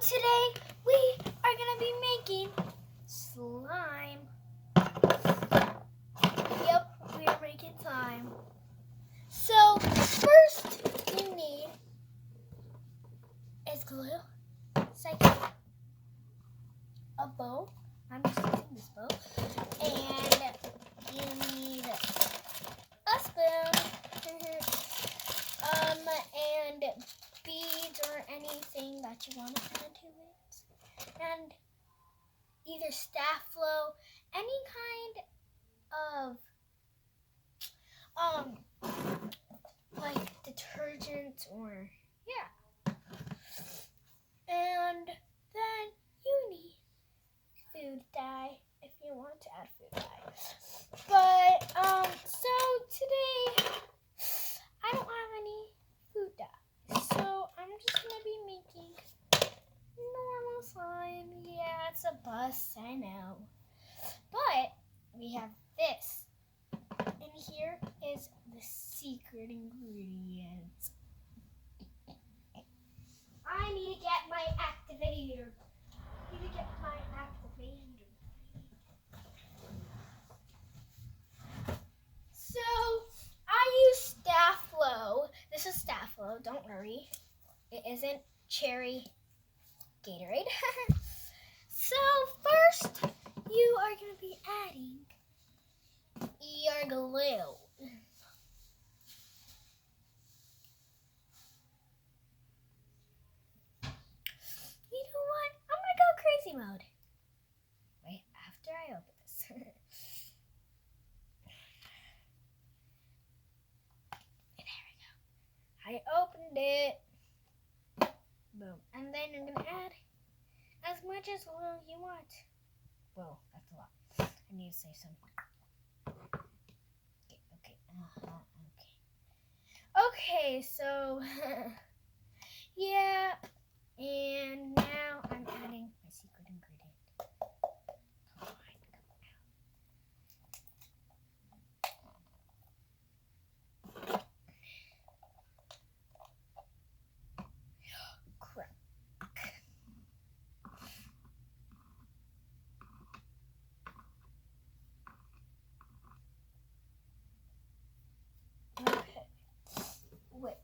today we are going to be making slime. Yep, we are making slime. So first you need is glue, second a bow. I'm just using this bow. And you need a spoon. And beads or anything that you want to add to it. And either staff flow, any kind of like detergent or yeah. And then you need food dye if you want to add food dye. But so today I don't have any food dye. So I'm just gonna be making normal slime. Yeah, it's a bust, I know. But we have this. And here is the secret ingredient. I need to get my activator. So I use staff flow. This is staff flow, don't worry. It isn't cherry Gatorade. So first you are going to be adding your glue. You know what? I'm going to go crazy mode. Wait, after I open this. There we go. I opened it. Boom. And then you're going to add as much as glue you want. Whoa, that's a lot. I need to say something. Okay. Okay, so yeah, and now I'm adding my secret ingredient. Come on. Crap. Okay. Wait.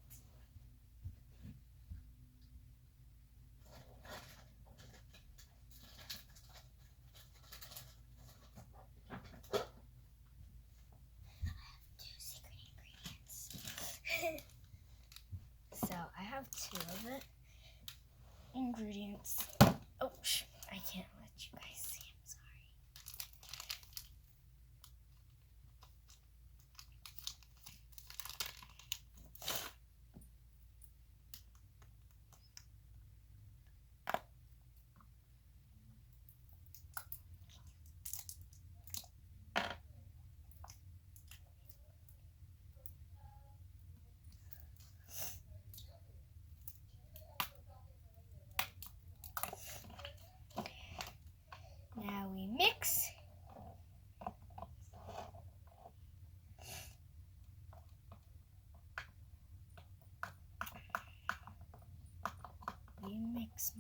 So I have two of the ingredients. Oh, I can't let you guys see. I'm sorry. Now we mix. We mix.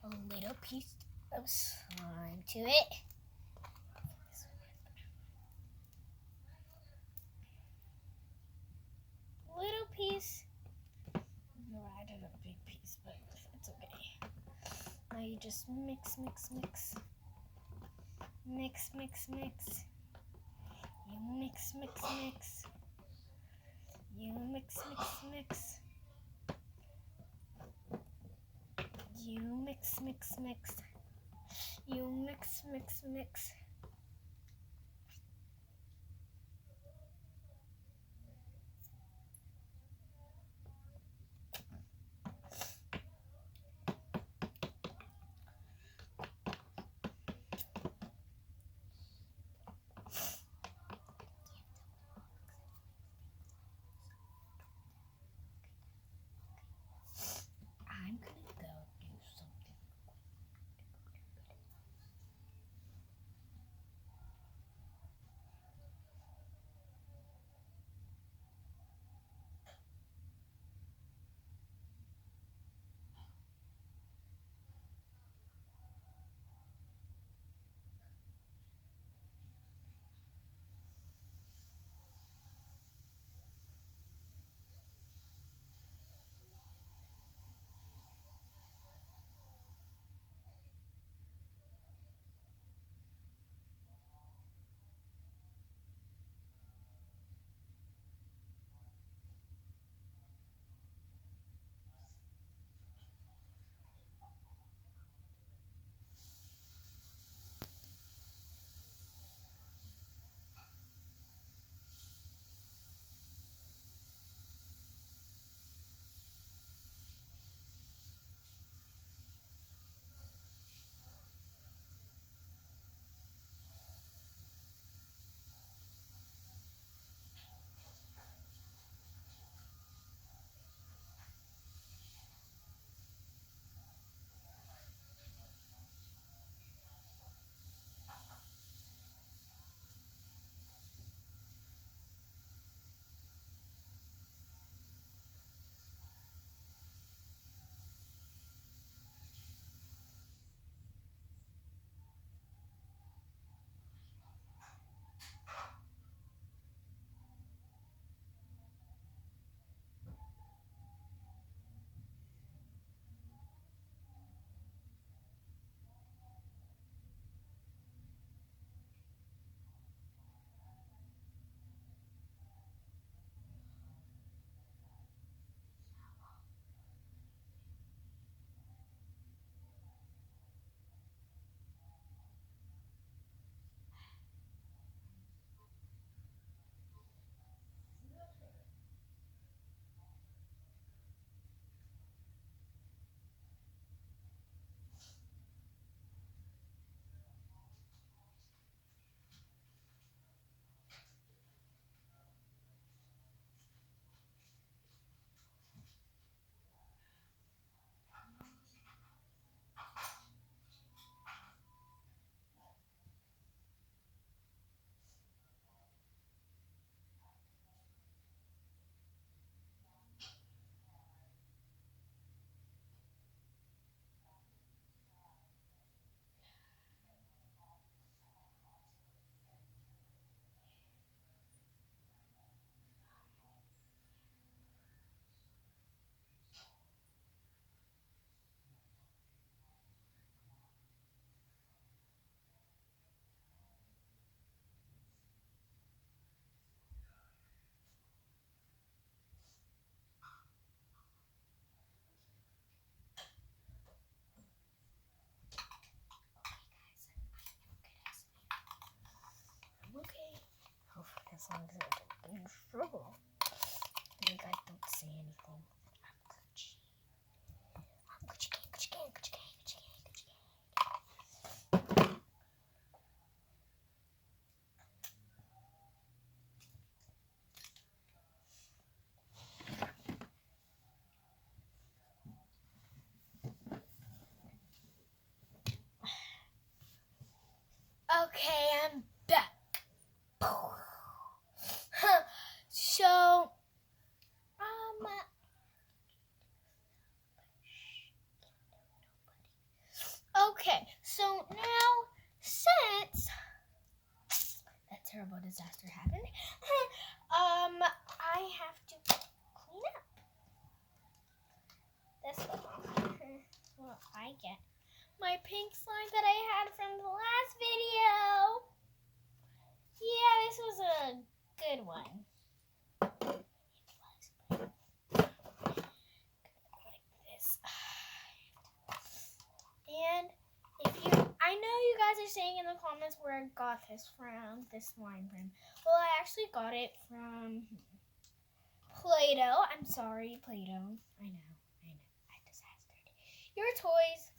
A little piece of slime to it. Little piece. No, I did a big piece, but it's okay. you just mix, mix, mix. Mix, mix, mix. You mix, mix, mix. You mix, mix, mix. You mix, mix, mix. You mix, mix, mix. I'm gonna go do something. As long as I don't get in trouble. And you guys don't say anything. I'm Gucci. I'm Gucci gang, Gucci gang, Gucci gang, Gucci gang, Gucci gang. Okay, I'm back. So, okay, so now since that terrible disaster happened, I have to clean up. That's what I get. my pink slime that I had from the last video. Yeah, this was a good one. Like this. And I know you guys are saying in the comments where I got this from, this slime from. Well, I actually got it from Play-Doh. I'm sorry, Play-Doh. I know. I disastered your toys.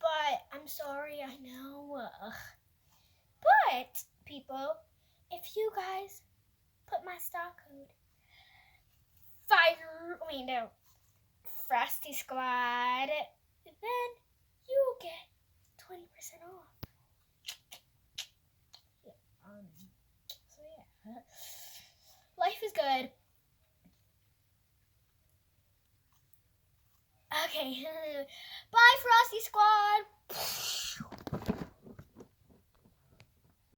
But I'm sorry, I know. But, people, if you guys put my stock code, Frosty Squad, then you will get 20% off. So yeah, life is good. Okay, bye Frosty Squad.